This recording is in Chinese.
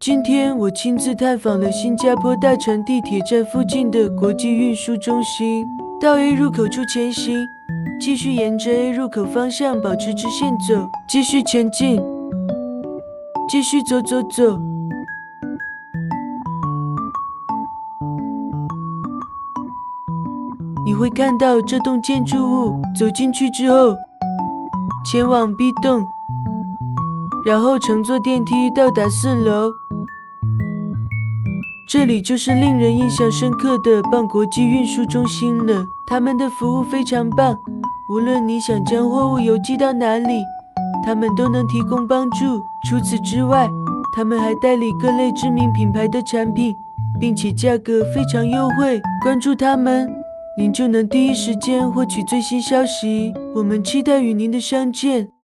今天我亲自探访了新加坡大船地铁站附近的国际运输中心，到 A 入口处前行，继续沿着 A 入口方向保持直线走，继续前进，继续走。你会看到这栋建筑物，走进去之后，前往 B 栋，然后乘坐电梯到达4楼。这里就是令人印象深刻的棒国际运输中心了，他们的服务非常棒，无论你想将货物邮寄到哪里，他们都能提供帮助。除此之外，他们还代理各类知名品牌的产品，并且价格非常优惠。关注他们，您就能第一时间获取最新消息。我们期待与您的相见。